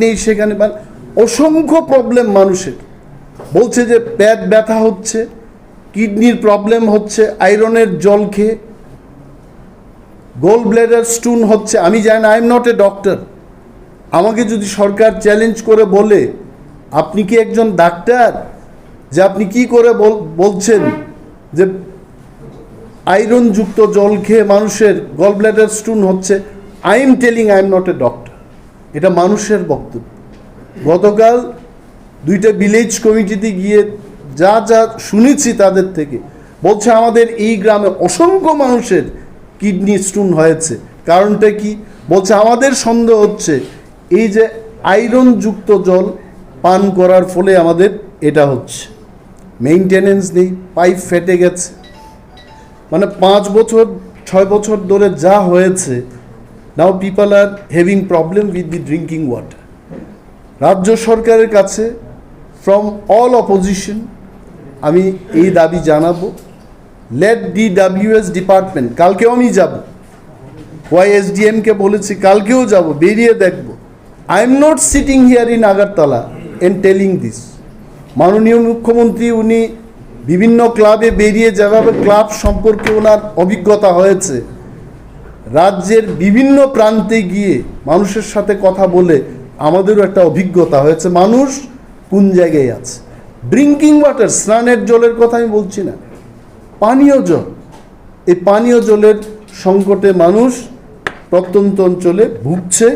নেই সেখানে, অসংখ্য প্রবলেম মানুষের। বলছে যে পেট ব্যথা হচ্ছে, কিডনির প্রবলেম হচ্ছে আয়রনের জল খেয়ে, গোল ব্লেডার স্টোন হচ্ছে। আমি জানি না, I am not a doctor. আমাকে যদি সরকার চ্যালেঞ্জ করে বলে আপনি কি একজন ডাক্তার, যে আপনি কি করে বলছেন যে আয়রনযুক্ত জল খেয়ে মানুষের গল ব্লেডার স্টোন হচ্ছে, I am telling I am not a doctor. এটা মানুষের বক্তব্য। গতকাল 2টা ভিলেজ কমিটিতে গিয়ে যা যা শুনেছি তাদের থেকে, বলছে আমাদের এই গ্রামে অসংখ্য মানুষের কিডনি স্টোন হয়েছে। কারণটা কি? বলছে আমাদের সন্দেহ হচ্ছে এই যে আয়রনযুক্ত জল পান করার ফলে আমাদের এটা হচ্ছে। মেইনটেনেন্স নেই, পাইপ ফেটে গেছে, মানে 5 বছর 6 বছর ধরে যা হয়েছে। Now people are having problem with the drinking water. রাজ্য সরকারের কাছে ফ্রম অল অপোজিশন আমি এই দাবি জানাবো, লেট DWS ডিপার্টমেন্ট, কালকেও আমি যাব, YSDMকে বলেছি কালকেও যাব, বেরিয়ে দেখব। I am not sitting here in Agartala and telling this. মাননীয় মুখ্যমন্ত্রী উনি বিভিন্ন ক্লাবে বেরিয়ে যেভাবে ক্লাব সম্পর্কে ওনার অভিজ্ঞতা হয়েছে, রাজ্যের বিভিন্ন প্রান্তে গিয়ে মানুষের সাথে কথা বলে আমাদেরও একটা অভিজ্ঞতা হয়েছে মানুষ কোন জায়গায় আছে। ড্রিঙ্কিং ওয়াটার, স্নানের জলের কথা আমি বলছি না, পানীয় জল। এই পানীয় জলের সংকটে মানুষ প্রত্যন্ত অঞ্চলে ভুগছে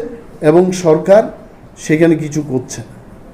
এবং সরকার সেখানে কিছু করছে না।